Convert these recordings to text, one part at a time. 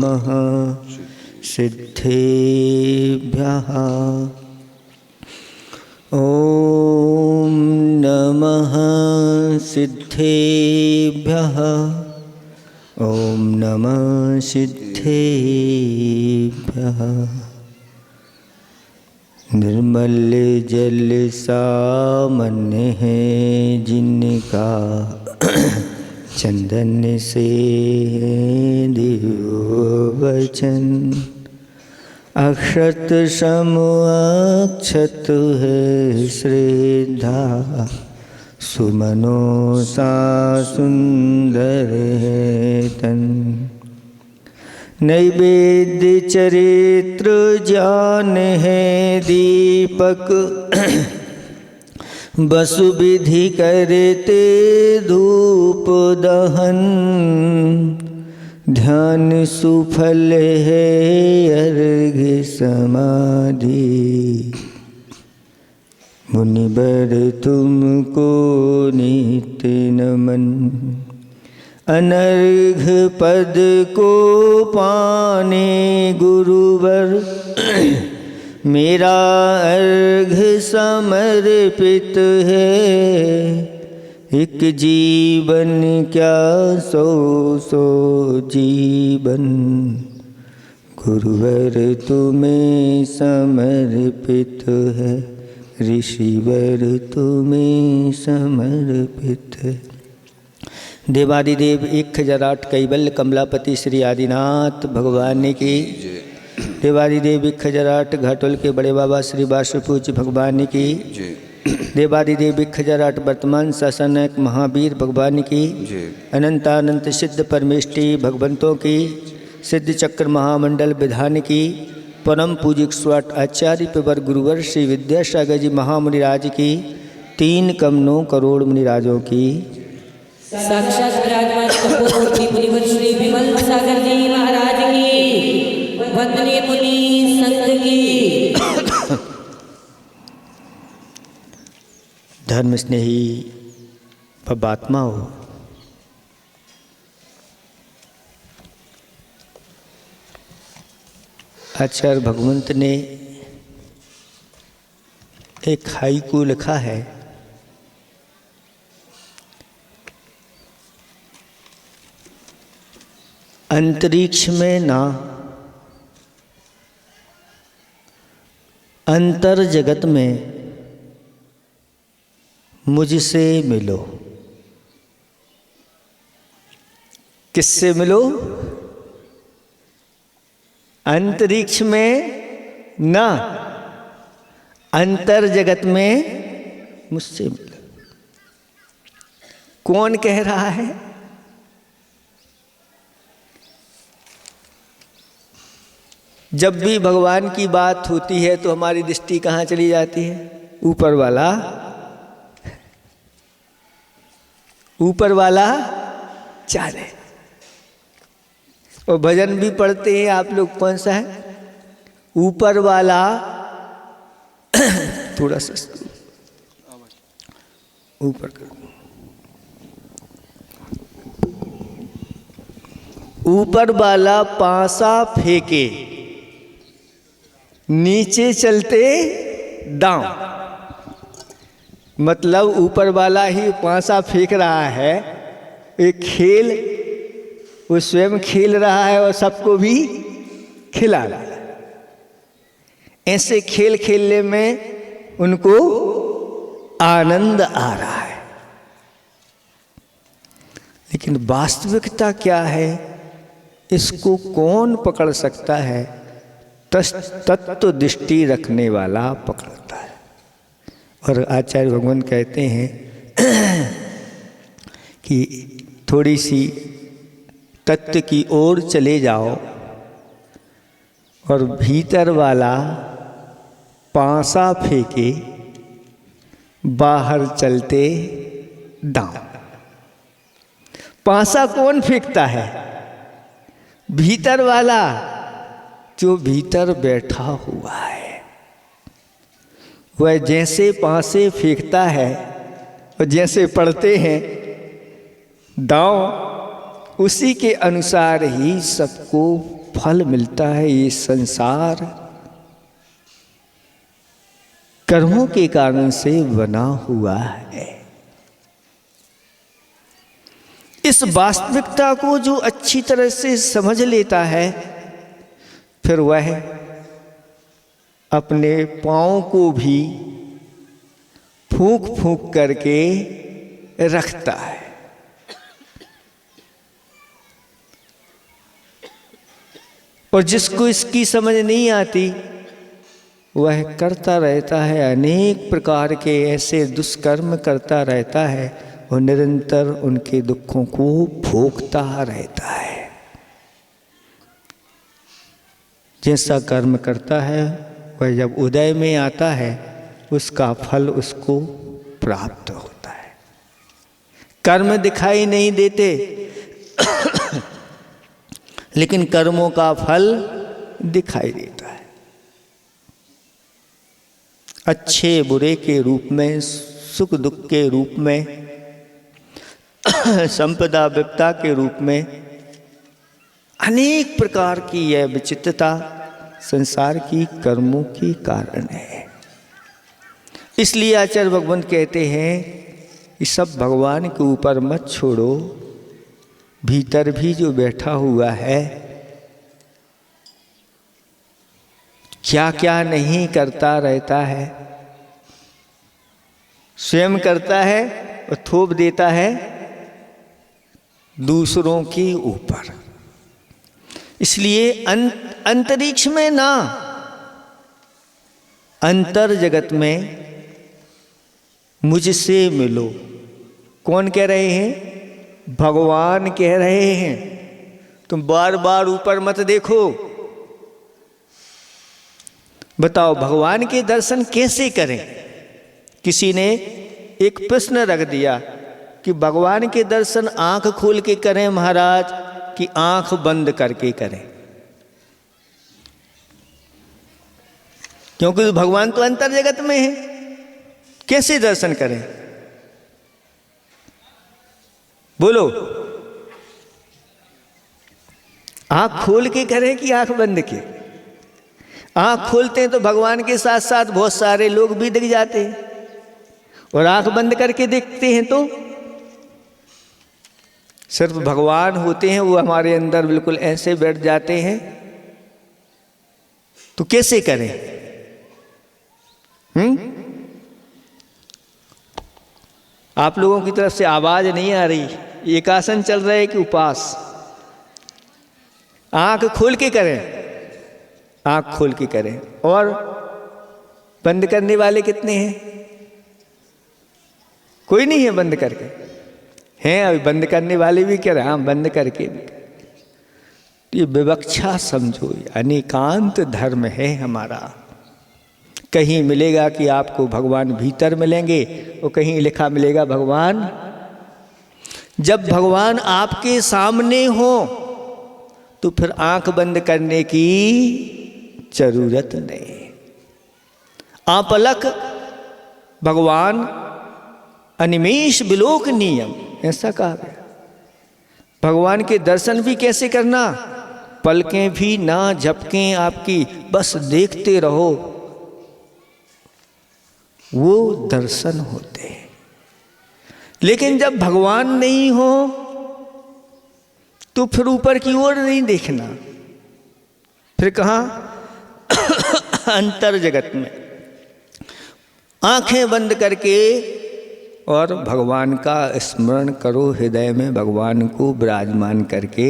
नमः सिद्धेभ्यः। ॐ नमः सिद्धेभ्यः। ॐ नमः सिद्धेभ्यः। निर्मल जल सामान्य है जिनका चंदन से दिव्य वचन। अक्षत सम अक्षत है श्रद्धा। सुमनो सा सुंदर है तन। नैवेद्य चरित्र ज्ञान है दीपक। वसु विधि करते धूप दहन। ध्यान सुफल है अर्घ्य समाधि। मुनिवर तुमको नित्य नमन। अनर्घ पद को पाने गुरुवर। मेरा अर्घ समर्पित है। एक जीवन क्या सौ सौ जीवन। गुरुवर तुम्हें समर्पित है। ऋषिवर तुम्हें समर्पित है। देवादिदेव 1008 कैवल्य कमलापति श्री आदिनाथ भगवान की। देवादिदेव 1008 घाटोल के बड़े बाबा श्री वासुपूज्य भगवान की। देवादिदेव 1008 वर्तमान शासनक महावीर भगवान की। अनंतानंत सिद्ध परमेष्टि भगवंतों की। सिद्ध चक्र महामंडल विधान की। परम पूजिक स्वाट आचार्य पेवर गुरुवर श्री विद्यासागर जी महामुनिराज की। 3 कमनों करोड़ मुनिराजों की। साक्षात विराजमान कपूरमूर्ति मुनिवर श्री विमल सागर जी महाराज की। वंदनीय मुनि संत की। धर्म स्नेही पबात्मा हो। आचार्य भगवंत ने एक हाइकू लिखा है। अंतरिक्ष में ना अंतर जगत में मुझसे मिलो। किससे मिलो? अंतरिक्ष में ना अंतर जगत में मुझसे मिलो। कौन कह रहा है? जब भी भगवान की बात होती है तो हमारी दृष्टि कहाँ चली जाती है? ऊपर वाला। ऊपर वाला चाले। और भजन भी पढ़ते हैं आप लोग। कौन सा है? ऊपर वाला। थोड़ा सा ऊपर करो। ऊपर वाला पासा फेंके नीचे चलते दांव। मतलब ऊपर वाला ही पासा फेंक रहा है। एक खेल वो स्वयं खेल रहा है और सबको भी खिला रहा है। ऐसे खेल खेलने में उनको आनंद आ रहा है। लेकिन वास्तविकता क्या है? इसको कौन पकड़ सकता है? तत्व दृष्टि रखने वाला पकड़ता है। और आचार्य भगवान कहते हैं कि थोड़ी सी तत्व की ओर चले जाओ और भीतर वाला पासा फेंके बाहर चलते दांव। पासा कौन फेंकता है? भीतर वाला जो भीतर बैठा हुआ है। वह जैसे पासे फेंकता है और जैसे पढ़ते हैं दांव, उसी के अनुसार ही सबको फल मिलता है, ये संसार कर्मों के कारण से बना हुआ है। इस वास्तविकता को जो अच्छी तरह से समझ लेता है, फिर वह अपने पाँव को भी फूंक फूंक करके रखता है। और जिसको इसकी समझ नहीं आती वह करता रहता है, अनेक प्रकार के ऐसे दुष्कर्म करता रहता है और निरंतर उनके दुखों को भोगता रहता है। जैसा कर्म करता है वह जब उदय में आता है उसका फल उसको प्राप्त होता है। कर्म दिखाई नहीं देते लेकिन कर्मों का फल दिखाई देता है। अच्छे बुरे के रूप में, सुख दुख के रूप में, संपदा विपदा के रूप में, अनेक प्रकार की यह विचित्रता संसार की कर्मों के कारण है। इसलिए आचार्य भगवंत कहते हैं कि सब भगवान के ऊपर मत छोड़ो, भीतर भी जो बैठा हुआ है क्या क्या नहीं करता रहता है, स्वयं करता है और थोप देता है दूसरों के ऊपर। इसलिए अंतरिक्ष में ना, अंतर जगत में मुझसे मिलो। कौन कह रहे हैं? भगवान कह रहे हैं। तुम बार बार ऊपर मत देखो। बताओ भगवान के दर्शन कैसे करें? किसी ने एक प्रश्न रख दिया कि भगवान के दर्शन आंख खोल के करें महाराज कि आंख बंद करके करें? क्योंकि भगवान तो अंतर जगत में है, कैसे दर्शन करें? बोलो, आंख खोल के करें कि आंख बंद के? आंख खोलते हैं तो भगवान के साथ साथ बहुत सारे लोग भी दिख जाते हैं, और आंख बंद करके देखते हैं तो सिर्फ भगवान होते हैं, वो हमारे अंदर बिल्कुल ऐसे बैठ जाते हैं। तो कैसे करें? आप लोगों की तरफ से आवाज नहीं आ रही। एक आसन चल रहा है कि उपास? आंख खोल के करें, आंख खोल के करें। और बंद करने वाले कितने हैं? कोई नहीं है बंद करके? हैं अभी बंद करने वाले भी कह रहे हैं, हाँ बंद करके भी। ये विवक्षा समझो, अनेकांत धर्म है हमारा। कहीं मिलेगा कि आपको भगवान भीतर मिलेंगे और कहीं लिखा मिलेगा भगवान। जब भगवान आपके सामने हो तो फिर आंख बंद करने की जरूरत नहीं। आपलक भगवान अनिमेष बिलोक नियम, ऐसा कहा गया। भगवान के दर्शन भी कैसे करना? पलकें भी ना झपकें आपकी, बस देखते रहो, वो दर्शन होते हैं। लेकिन जब भगवान नहीं हो तो फिर ऊपर की ओर नहीं देखना। फिर कहाँ? अंतर जगत में आंखें बंद करके और भगवान का स्मरण करो, हृदय में भगवान को विराजमान करके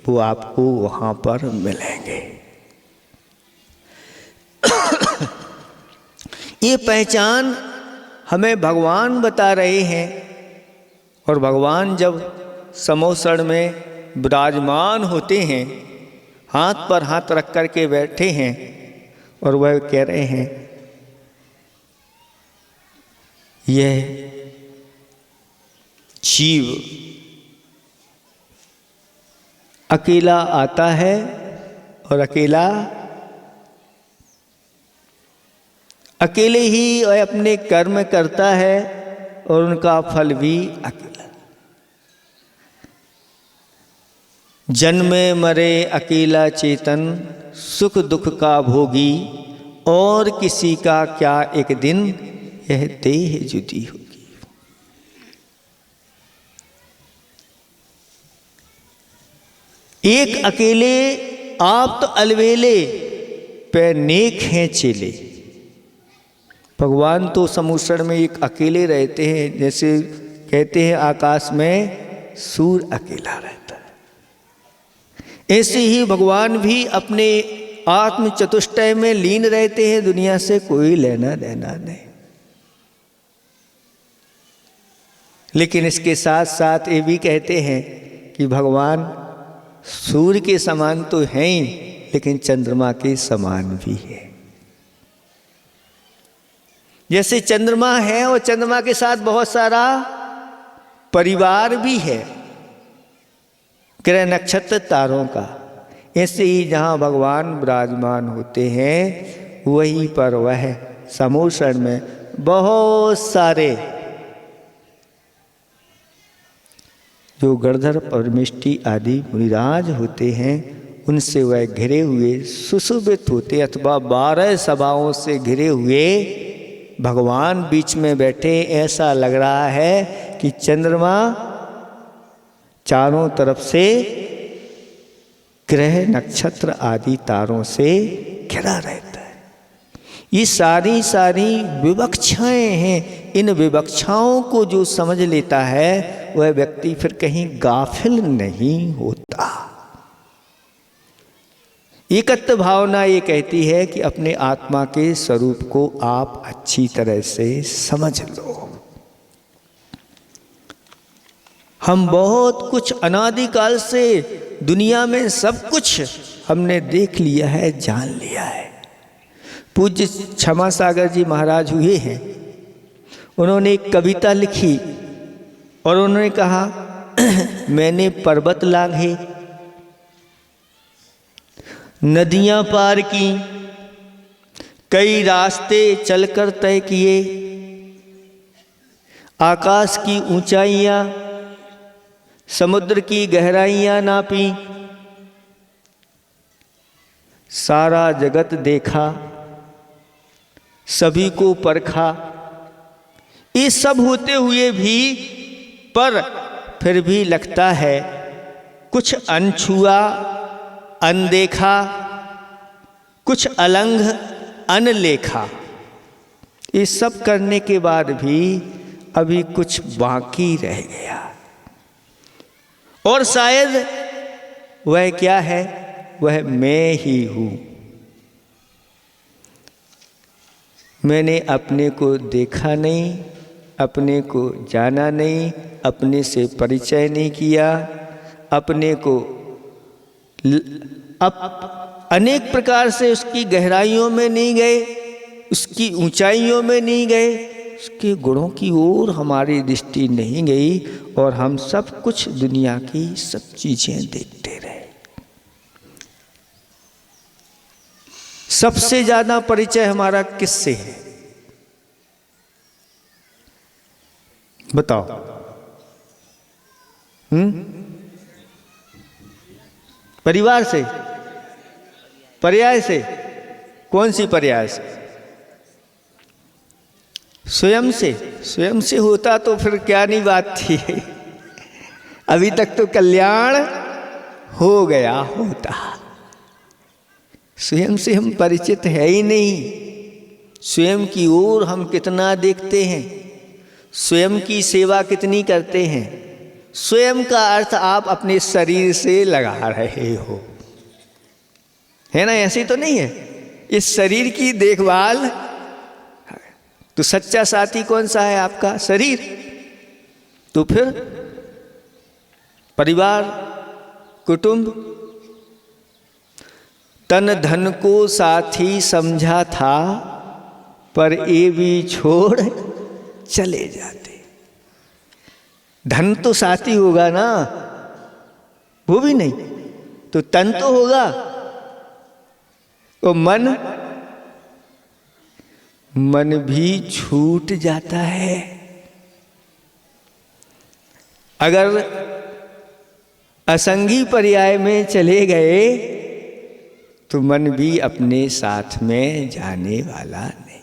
वो आपको वहाँ पर मिलेंगे। ये पहचान हमें भगवान बता रहे हैं। और भगवान जब समोसण में विराजमान होते हैं, हाथ पर हाथ रख कर के बैठे हैं और वह कह रहे हैं यह जीव अकेला आता है और अकेले ही अपने कर्म करता है और उनका फल भी अकेला। जन्मे मरे अकेला चेतन, सुख दुख का भोगी, और किसी का क्या एक दिन यह देह जुदी होगी। एक अकेले आप तो अलवेले, पे नेक हैं चेले। भगवान तो समुद्र में एक अकेले रहते हैं, जैसे कहते हैं आकाश में सूर्य अकेला रहता है। ऐसे ही भगवान भी अपने आत्म चतुष्टय में लीन रहते हैं, दुनिया से कोई लेना देना नहीं। लेकिन इसके साथ साथ ये भी कहते हैं कि भगवान सूर्य के समान तो हैं ही, लेकिन चंद्रमा के समान भी है। जैसे चंद्रमा है और चंद्रमा के साथ बहुत सारा परिवार भी है, ग्रह नक्षत्र तारों का। ऐसे ही जहाँ भगवान विराजमान होते हैं, वहीं पर वह समुद्र में बहुत सारे जो गणधर परमिष्टि आदि मुनिराज होते हैं, उनसे वह घिरे हुए सुशोभित होते, अथवा 12 सभाओं से घिरे हुए भगवान बीच में बैठे। ऐसा लग रहा है कि चंद्रमा चारों तरफ से ग्रह नक्षत्र आदि तारों से घिरा रहता है। ये सारी विवक्षाएं हैं। इन विवक्षाओं को जो समझ लेता है, वह व्यक्ति फिर कहीं गाफिल नहीं होता। एकत्व भावना ये कहती है कि अपने आत्मा के स्वरूप को आप अच्छी तरह से समझ लो। हम बहुत कुछ अनादिकाल से दुनिया में सब कुछ हमने देख लिया है, जान लिया है। पूज्य क्षमा सागर जी महाराज हुए हैं, उन्होंने एक कविता लिखी और उन्होंने कहा मैंने पर्वत लांघे, नदियां पार की, कई रास्ते चलकर तय किए, आकाश की ऊंचाइयां, समुद्र की गहराइयां नापी, सारा जगत देखा, सभी को परखा। ये सब होते हुए भी पर फिर भी लगता है कुछ अनछुआ, अनदेखा, कुछ अलंघ, अनलेखा। ये सब करने के बाद भी अभी कुछ बाकी रह गया। और शायद वह क्या है? वह मैं ही हूँ। मैंने अपने को देखा नहीं, अपने को जाना नहीं, अपने से परिचय नहीं किया, अपने को अनेक प्रकार से उसकी गहराइयों में नहीं गए, उसकी ऊंचाइयों में नहीं गए, उसके गुणों की ओर हमारी दृष्टि नहीं गई, और हम सब कुछ दुनिया की सब चीजें देखते रहे। सबसे ज्यादा परिचय हमारा किससे है? बताओ। परिवार से, पर्याय से? कौन सी पर्याय से? स्वयं से। स्वयं से होता तो फिर क्या नहीं बात थी, अभी तक तो कल्याण हो गया होता। स्वयं से हम परिचित है ही नहीं। स्वयं की ओर हम कितना देखते हैं, स्वयं की सेवा कितनी करते हैं। स्वयं का अर्थ आप अपने शरीर से लगा रहे हो, है ना? ऐसी तो नहीं है। इस शरीर की देखभाल, तो सच्चा साथी कौन सा है? आपका शरीर। तो फिर परिवार, कुटुंब, तन धन को साथी समझा था, पर ये भी छोड़ चले जाते। धन तो साथी होगा ना, वो भी नहीं तो तन तो होगा। तो मन भी छूट जाता है। असंगी पर्याय में चले गए तो मन भी अपने साथ में जाने वाला नहीं।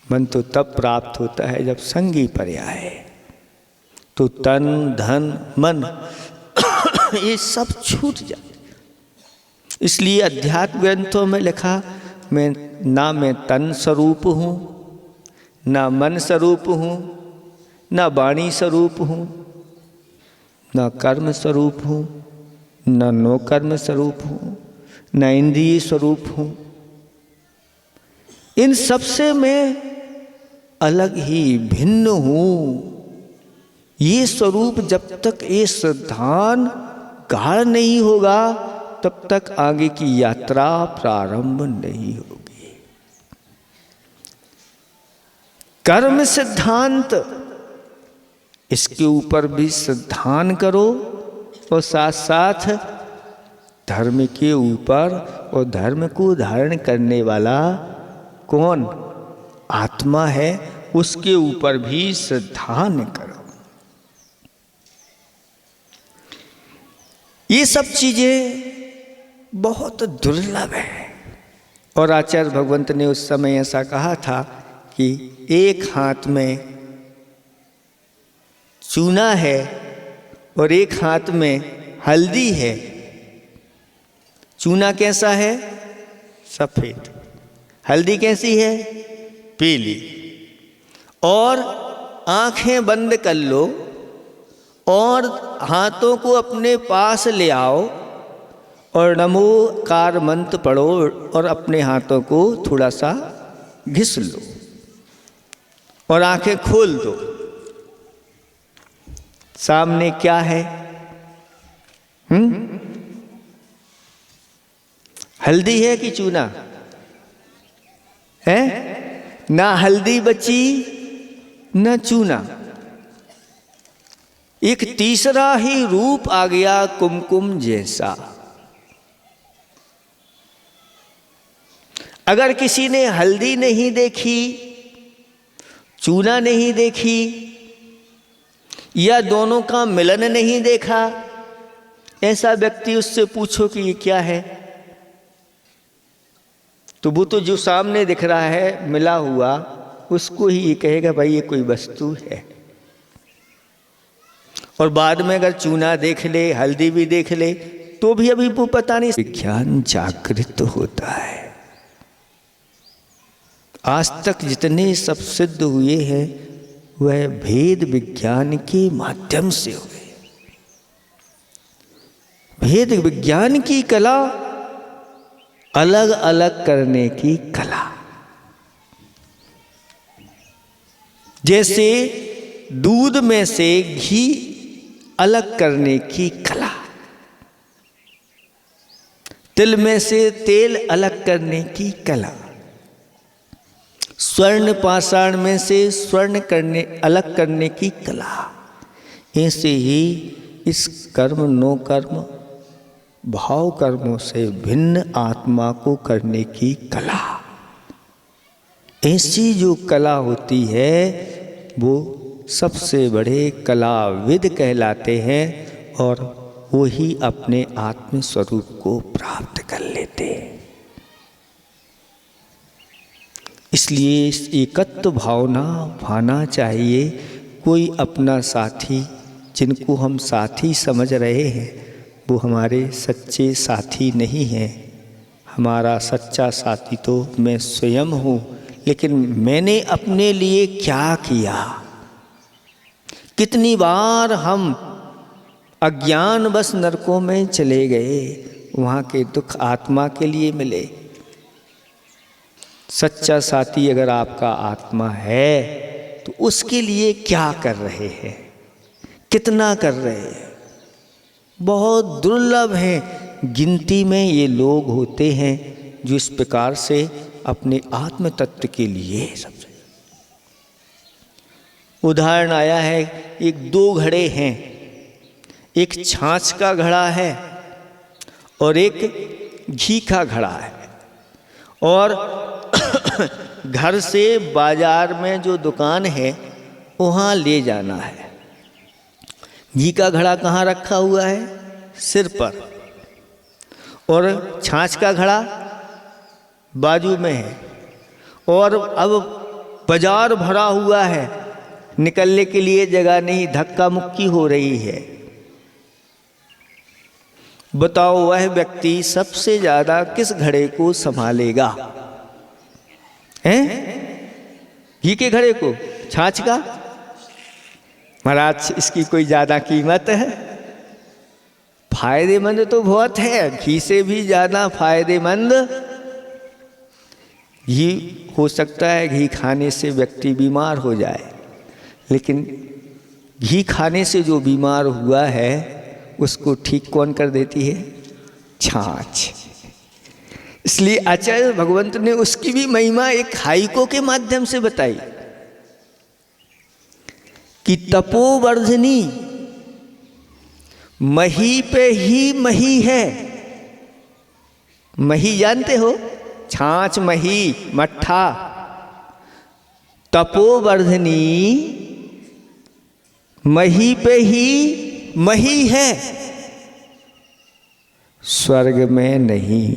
मन तो तब प्राप्त होता है जब संगी पर्याय है, तो तन धन मन ये सब छूट जाते। इसलिए अध्यात्म ग्रंथों में लिखा, मैं तन स्वरूप हूँ, ना मन स्वरूप हूँ, ना वाणी स्वरूप हूँ, ना कर्म स्वरूप हूँ, ना नो कर्म स्वरूप हूँ, ना इंद्रिय स्वरूप हूँ। इन सबसे मैं अलग ही भिन्न हूँ। ये स्वरूप जब तक ये सिद्धांत गाढ़ नहीं होगा तब तक आगे की यात्रा प्रारंभ नहीं होगी। कर्म सिद्धांत, इसके ऊपर भी सिद्धांत करो और साथ साथ धर्म के ऊपर, और धर्म को धारण करने वाला कौन? आत्मा है, उसके ऊपर भी सिद्धांत करो। ये सब चीजें बहुत दुर्लभ है। और आचार्य भगवंत ने उस समय ऐसा कहा था कि एक हाथ में चूना है और एक हाथ में हल्दी है। चूना कैसा है? सफेद। हल्दी कैसी है? पीली। और आंखें बंद कर लो और हाथों को अपने पास ले आओ और नमोकार मंत्र पढ़ो और अपने हाथों को थोड़ा सा घिस लो और आंखें खोल दो। सामने क्या है? हल्दी है कि चूना है? ना हल्दी बची ना चूना। एक तीसरा ही रूप आ गया, कुमकुम जैसा। अगर किसी ने हल्दी नहीं देखी, चूना नहीं देखी, या दोनों का मिलन नहीं देखा, ऐसा व्यक्ति उससे पूछो कि ये क्या है, तो वो तो जो सामने दिख रहा है मिला हुआ, उसको ही ये कहेगा भाई ये कोई वस्तु है। और बाद में अगर चूना देख ले, हल्दी भी देख ले, तो भी अभी वो पता नहीं। विज्ञान जागृत होता है। आज तक जितने सब सिद्ध हुए हैं वह भेद विज्ञान के माध्यम से हुए। भेद विज्ञान की कला, अलग अलग करने की कला। जैसे दूध में से घी अलग करने की कला, तिल में से तेल अलग करने की कला, स्वर्ण पाषाण में से स्वर्ण अलग करने की कला। ऐसे ही इस कर्म नो कर्म भाव कर्मों से भिन्न आत्मा को करने की कला। ऐसी जो कला होती है वो सबसे बड़े कलाविद कहलाते हैं और वो ही अपने आत्म स्वरूप को प्राप्त कर लेते हैं। इसलिए इस एकत्व भावना भाना चाहिए। कोई अपना साथी, जिनको हम साथी समझ रहे हैं, वो हमारे सच्चे साथी नहीं हैं। हमारा सच्चा साथी तो मैं स्वयं हूँ। लेकिन मैंने अपने लिए क्या किया? कितनी बार हम अज्ञानवश नरकों में चले गए, वहाँ के दुख आत्मा के लिए मिले। सच्चा साथी अगर आपका आत्मा है तो उसके लिए क्या कर रहे हैं, कितना कर रहे हैं? बहुत दुर्लभ हैं। गिनती में ये लोग होते हैं जो इस प्रकार से अपने आत्म तत्व के लिए सबसे। उदाहरण आया है, एक दो घड़े हैं, एक छाछ का घड़ा है और एक घी का घड़ा है। और घर से बाजार में जो दुकान है वहाँ ले जाना है। घी का घड़ा कहाँ रखा हुआ है? सिर पर। और छाछ का घड़ा बाजू में है। और अब बाजार भरा हुआ है, निकलने के लिए जगह नहीं, धक्का मुक्की हो रही है। बताओ वह व्यक्ति सबसे ज्यादा किस घड़े को संभालेगा? हैं? घी के घड़े को, छाछ का? महाराज इसकी कोई ज्यादा कीमत है? फायदेमंद तो बहुत है, घी से भी ज्यादा फायदेमंद घी। हो सकता है घी खाने से व्यक्ति बीमार हो जाए, लेकिन घी खाने से जो बीमार हुआ है उसको ठीक कौन कर देती है? छाछ। इसलिए आचार्य भगवंत ने उसकी भी महिमा एक हाइको के माध्यम से बताई कि तपोवर्धनी मही पे ही मही है। मही जानते हो? छाछ, मही, मट्ठा। तपोवर्धनी मही पे ही मही है, स्वर्ग में नहीं।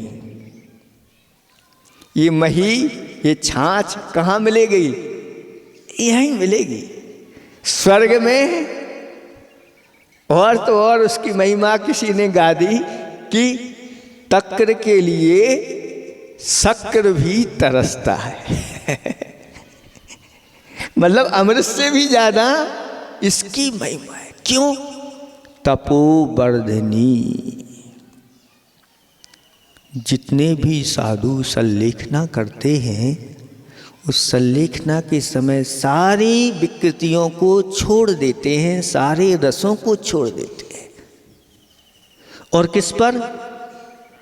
ये मही, ये छाछ कहाँ मिलेगी? यहीं मिलेगी, स्वर्ग में। और तो और उसकी महिमा किसी ने गा दी कि तक्र के लिए शक्र भी तरसता है। मतलब अमृत से भी ज्यादा इसकी महिमा है। क्यों? तपोवर्धनी। जितने भी साधु संलेखना करते हैं, उस संलेखना के समय सारी विकृतियों को छोड़ देते हैं, सारे रसों को छोड़ देते हैं, और किस पर?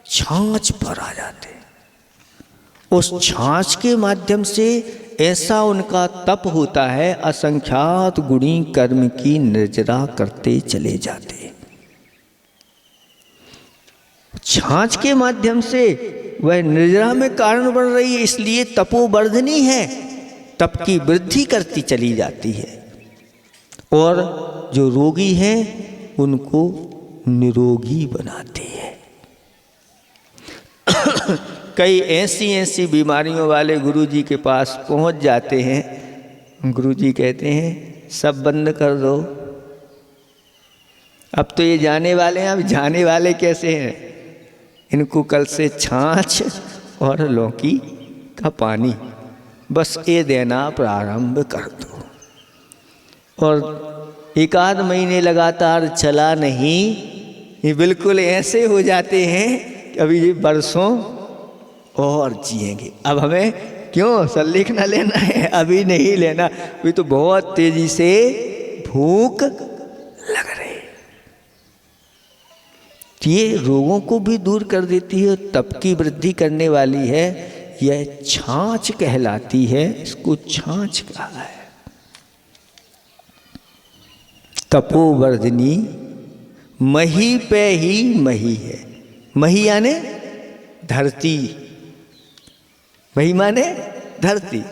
छाछ पर आ जाते हैं। उस छाछ के माध्यम से ऐसा उनका तप होता है, असंख्यात गुणी कर्म की निर्जरा करते चले जाते हैं। छाछ के माध्यम से वह निर्जरा में कारण बन रही है, इसलिए तपोवर्धनी है, तप की वृद्धि करती चली जाती है। और जो रोगी हैं उनको निरोगी बनाती है। कई ऐसी बीमारियों वाले गुरुजी के पास पहुंच जाते हैं। गुरुजी कहते हैं सब बंद कर दो, अब तो ये जाने वाले हैं, अब जाने वाले कैसे हैं? इनको कल से छाछ और लौकी का पानी बस ये देना प्रारंभ कर दो। और एक आध महीने लगातार चला नहीं, ये बिल्कुल ऐसे हो जाते हैं कि अभी ये बरसों और जिएंगे। अब हमें क्यों संलेखना लेना है? अभी नहीं लेना, अभी तो बहुत तेजी से भूख लग रही। ये रोगों को भी दूर कर देती है, तप की वृद्धि करने वाली है। यह छाछ कहलाती है, इसको छाछ कहा है। तपोवर्धनी मही पे ही मही है। मही यानी धरती, मही माने धरती,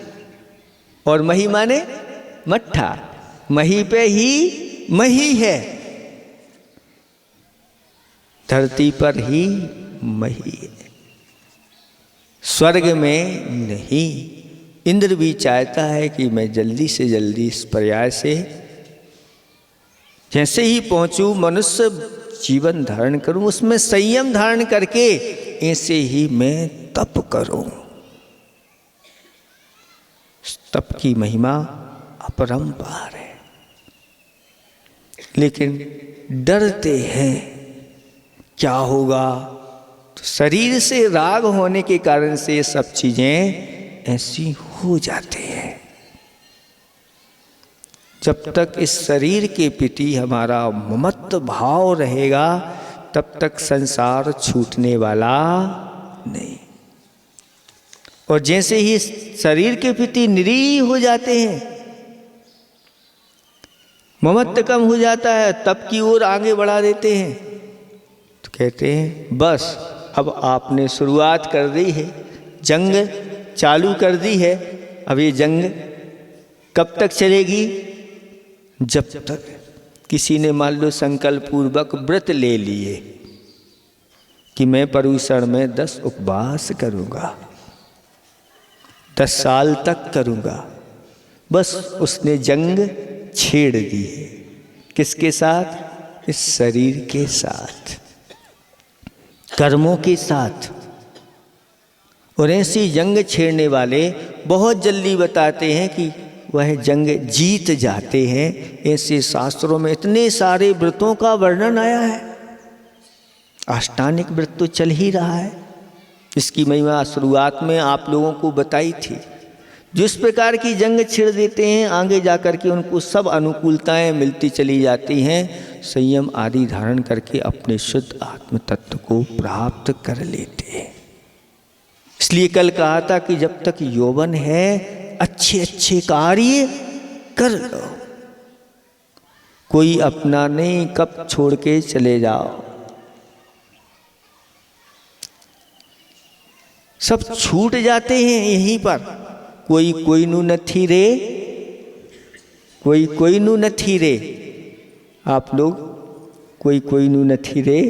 और मही माने मट्ठा। मही पे ही मही है, धरती पर ही मही है, स्वर्ग में नहीं। इंद्र भी चाहता है कि मैं जल्दी से जल्दी इस पर्याय से जैसे ही पहुंचूं, मनुष्य जीवन धारण करूं, उसमें संयम धारण करके ऐसे ही मैं तप करूं। तप की महिमा अपरंपार है, लेकिन डरते हैं क्या होगा। तो शरीर से राग होने के कारण से ये सब चीजें ऐसी हो जाती हैं। जब तक इस शरीर के प्रति हमारा ममत्व भाव रहेगा, तब तक संसार छूटने वाला नहीं। और जैसे ही शरीर के प्रति निरीह हो जाते हैं, ममत्व कम हो जाता है, तप की ओर आगे बढ़ा देते हैं, तो कहते हैं बस अब आपने शुरुआत कर दी है, जंग चालू कर दी है। अब ये जंग कब तक चलेगी? जब तक किसी ने मान लो संकल्प पूर्वक व्रत ले लिए कि मैं पर्युषण में 10 उपवास करूंगा, 10 साल तक करूंगा, बस उसने जंग छेड़ दी है। किसके साथ? इस शरीर के साथ, कर्मों के साथ। और ऐसी जंग छेड़ने वाले बहुत जल्दी बताते हैं कि वह जंग जीत जाते हैं। ऐसे शास्त्रों में इतने सारे व्रतों का वर्णन आया है। अष्टांगिक व्रत तो चल ही रहा है, इसकी महिमा शुरुआत में आप लोगों को बताई थी। जिस प्रकार की जंग छेड़ देते हैं, आगे जाकर के उनको सब अनुकूलताएं मिलती चली जाती हैं। संयम आदि धारण करके अपने शुद्ध आत्म तत्व को प्राप्त कर लेते हैं। इसलिए कल कहा था कि जब तक यौवन है अच्छे अच्छे कार्य कर लो, कोई अपना नहीं कब छोड़ के चले जाओ। सब छूट जाते हैं यहीं पर। कोई कोई नु नथी रे, कोई कोई नु नथी रे। आप लोग कोई कोई नु नथी रे।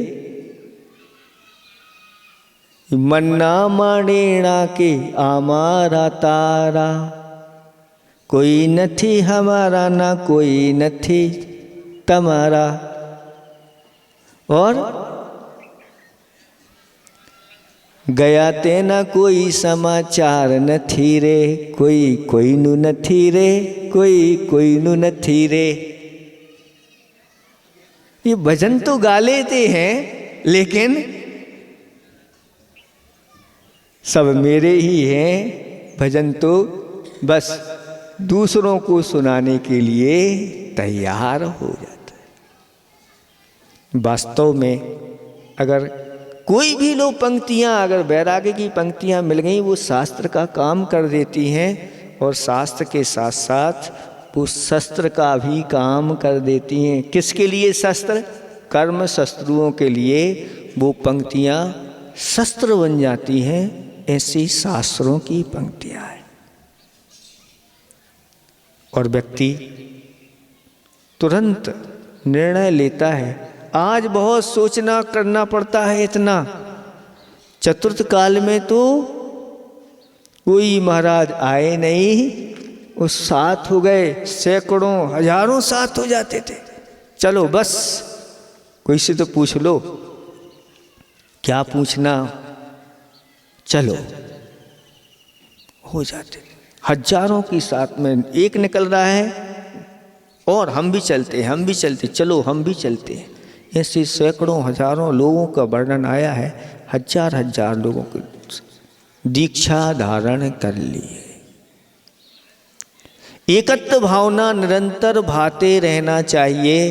मन्ना माणेणा के आमारा तारा, कोई नथी हमारा ना कोई नथी तमारा। और गया तेना कोई समाचार नथी रे, कोई कोई नु नथी रे, कोई कोई नु नथी रे। ये भजन तो गा लेते हैं, लेकिन सब मेरे ही हैं। भजन तो बस दूसरों को सुनाने के लिए तैयार हो जाता है। वास्तव में अगर कोई भी लो पंक्तियां, अगर वैराग्य की पंक्तियां मिल गई, वो शास्त्र का काम कर देती हैं। और शास्त्र के साथ साथ वो शस्त्र का भी काम कर देती हैं। किसके लिए शस्त्र? कर्म शस्त्रुओं के लिए वो पंक्तियां शस्त्र बन जाती हैं। ऐसी शास्त्रों की पंक्तियां हैं। और व्यक्ति तुरंत निर्णय लेता है। आज बहुत सोचना करना पड़ता है इतना। चतुर्थ काल में तो कोई महाराज आए नहीं, उस साथ हो गए, सैकड़ों हजारों साथ हो जाते थे। चलो बस कोई से तो पूछ लो, क्या पूछना, चलो हो जाते। हजारों की साथ में एक निकल रहा है और हम भी चलते, हम भी चलते, चलो हम भी चलते हैं। ऐसे सैकड़ों हजारों लोगों का वर्णन आया है। हजार हजार लोगों को दीक्षा धारण कर ली है। एकत्व भावना निरंतर भाते रहना चाहिए।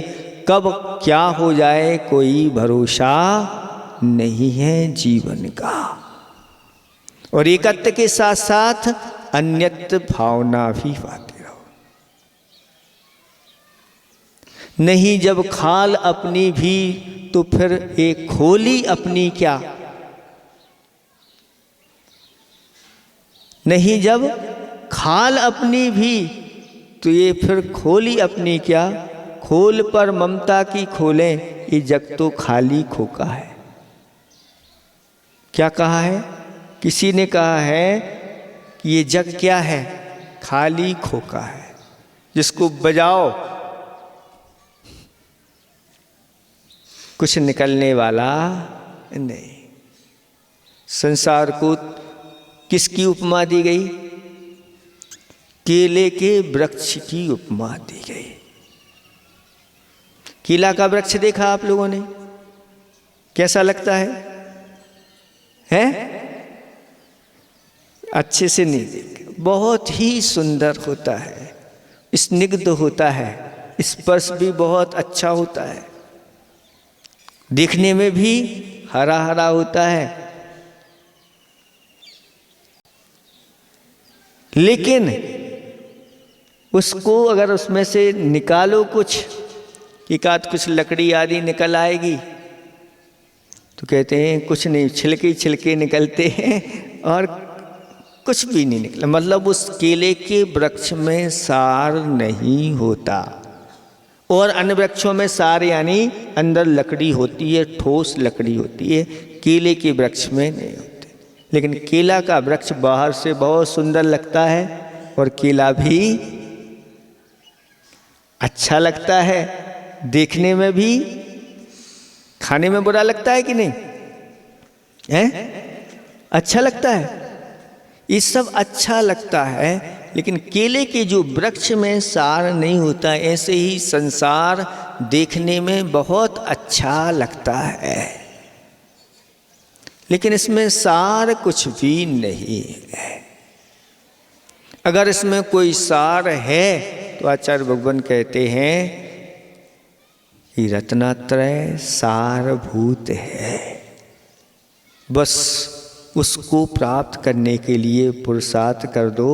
कब क्या हो जाए कोई भरोसा नहीं है जीवन का। और एकत्व के साथ साथ अन्यत्व भावना भी पाते रहो। नहीं जब खाल अपनी भी तो फिर एक खोली अपनी क्या। नहीं जब खाल अपनी भी तो ये फिर खोली अपनी क्या। खोल पर ममता की खोलें, ये जग तो खाली खोका है। क्या कहा है? किसी ने कहा है कि ये जग क्या है? खाली खोका है, जिसको बजाओ कुछ निकलने वाला नहीं। संसार को किसकी उपमा दी गई? केले के वृक्ष की उपमा दी गई। केला का वृक्ष देखा आप लोगों ने? कैसा लगता है? अच्छे से नहीं देखा। बहुत ही सुंदर होता है, स्निग्ध होता है, स्पर्श भी बहुत अच्छा होता है, देखने में भी हरा हरा होता है। लेकिन उसको अगर उसमें से निकालो कुछ, एक आध कुछ लकड़ी आदि निकल आएगी, तो कहते हैं कुछ नहीं, छिलके छिलके निकलते हैं और कुछ भी नहीं निकला। मतलब उस केले के वृक्ष में सार नहीं होता, और अन्य वृक्षों में सार यानी अंदर लकड़ी होती है, ठोस लकड़ी होती है, केले के वृक्ष में नहीं होते। लेकिन केला का वृक्ष बाहर से बहुत सुंदर लगता है और केला भी अच्छा लगता है, देखने में भी, खाने में बुरा लगता है कि नहीं है? अच्छा लगता है, ये सब अच्छा लगता है। लेकिन केले के जो वृक्ष में सार नहीं होता, ऐसे ही संसार देखने में बहुत अच्छा लगता है, लेकिन इसमें सार कुछ भी नहीं है। अगर इसमें कोई सार है तो आचार्य भगवान कहते हैं कि रत्नात्रय सारभूत है। बस उसको प्राप्त करने के लिए पुरुषार्थ कर दो,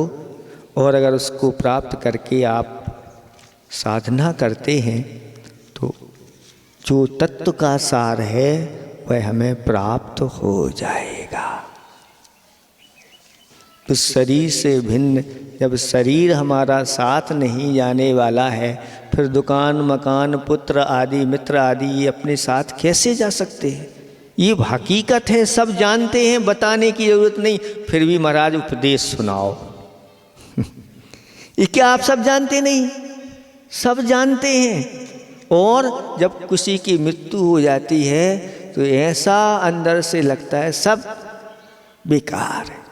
और अगर उसको प्राप्त करके आप साधना करते हैं तो जो तत्व का सार है वह हमें प्राप्त हो जाएगा। तो शरीर से भिन्न, जब शरीर हमारा साथ नहीं जाने वाला है, फिर दुकान, मकान, पुत्र आदि, मित्र आदि ये अपने साथ कैसे जा सकते हैं? ये हकीकत है, सब जानते हैं, बताने की जरूरत नहीं, फिर भी महाराज उपदेश सुनाओ। ये क्या आप सब जानते नहीं? सब जानते हैं। और जब किसी की मृत्यु हो जाती है तो ऐसा अंदर से लगता है सब बेकार है।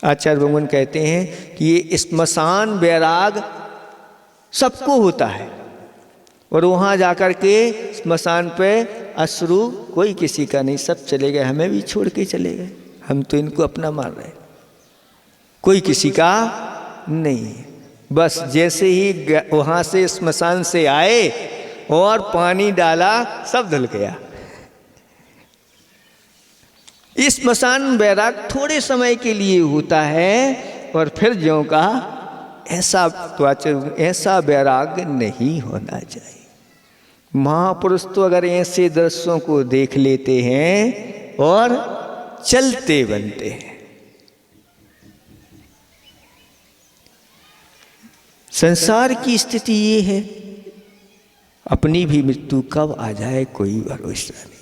आचार्य भगवान कहते हैं कि ये स्मशान वैराग सबको होता है, और वहाँ जाकर के स्मशान पे अश्रु कोई किसी का नहीं, सब चले गए, हमें भी छोड़ के चले गए, हम तो इनको अपना मान रहे, कोई किसी का नहीं। बस जैसे ही वहाँ से स्मशान से आए और पानी डाला, सब धुल गया। इस स्मशान वैराग थोड़े समय के लिए होता है और फिर ज्यों का ऐसा ऐसा वैराग नहीं होना चाहिए। महापुरुष तो अगर ऐसे दृश्यों को देख लेते हैं और चलते बनते हैं। संसार की स्थिति ये है, अपनी भी मृत्यु कब आ जाए कोई भरोसा नहीं।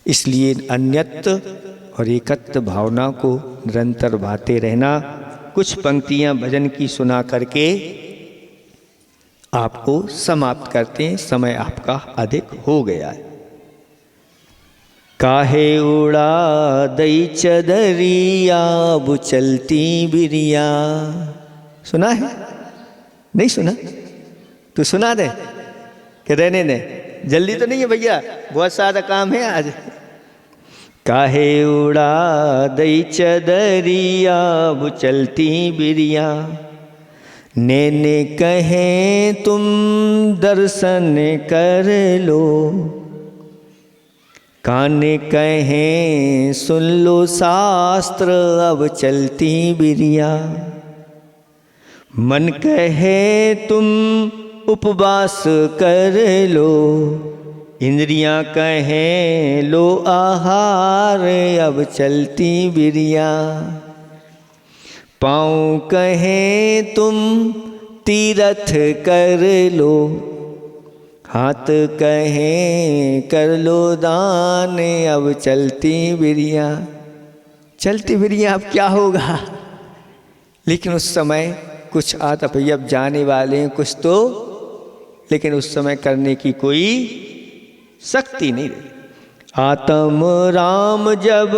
इसलिए अन्यत्व और एकत्व भावना को निरंतर बाते रहना। कुछ पंक्तियां भजन की सुना करके आपको समाप्त करते हैं, समय आपका अधिक हो गया है। काहे उड़ा दई चदरिया बुचलती बिरिया, सुना है? नहीं सुना तो सुना दे कि रहने दे, जल्दी तो नहीं है भैया, बहुत सारा काम है आज। काहे उड़ा दई चदरिया बुचलती बिरिया, नैने कहें तुम दर्शन कर लो, कान कहें सुन लो शास्त्र अब चलती बिरिया, मन कहे तुम उपवास कर लो, इंद्रियां कहें लो आहार अब चलती बिरिया, पाँव कहें तुम तीरथ कर लो, हाथ कहें कर लो दान अब चलती बिरिया। चलती बिरिया अब क्या होगा? लेकिन उस समय कुछ आता भैया, अब जाने वाले हैं कुछ तो, लेकिन उस समय करने की कोई शक्ति नहीं रही। आत्म राम जब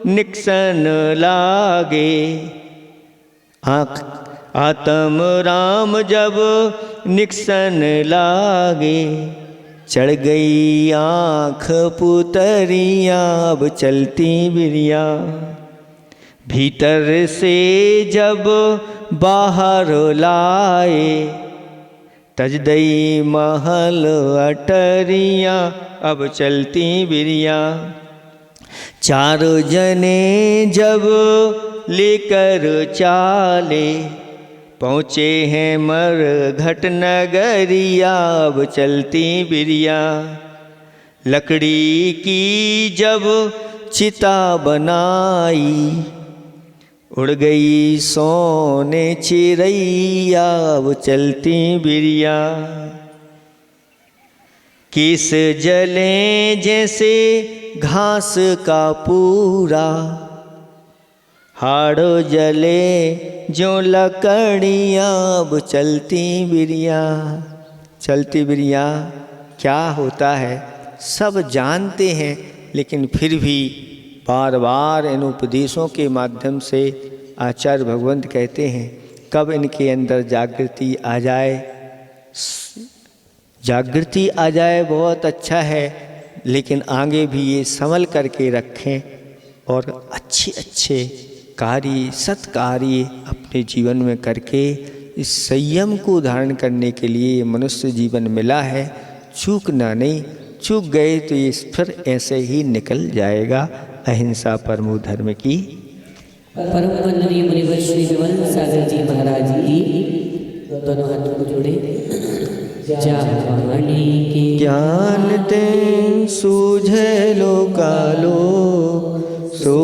निक्सन लागे, आत्म राम जब निक्सन लागे, चढ़ गई आँख पुतरिया अब चलती बिरिया, भीतर से जब बाहर लाए, तज दई महल अटरिया अब चलती बिरिया, चार जने जब लेकर चाले, पहुँचे हैं मरघट नगरिया अब चलती बिरिया, लकड़ी की जब चिता बनाई, उड़ गई सोने चिड़ैया अब चलती बिरिया, किस जले जैसे घास का पूरा, हाड़ो जले जो लकड़ियाँ, अब चलती बिरिया। चलती बिरिया क्या होता है सब जानते हैं, लेकिन फिर भी बार बार इन उपदेशों के माध्यम से आचार्य भगवंत कहते हैं कब इनके अंदर जागृति आ जाए। जागृति आ जाए बहुत अच्छा है, लेकिन आगे भी ये संभल करके रखें और अच्छे अच्छे कार्य सत्कार्य अपने जीवन में करके इस संयम को धारण करने के लिए मनुष्य जीवन मिला है। चूकना नहीं, चूक गए तो ये फिर ऐसे ही निकल जाएगा। अहिंसा परमो धर्म की। परम वंदनीय मुनिवर श्री विमल सागर जी महाराज की दोनों हाथों को जोड़े। जावाणी के ज्ञान ते सूझे लोकालो, सो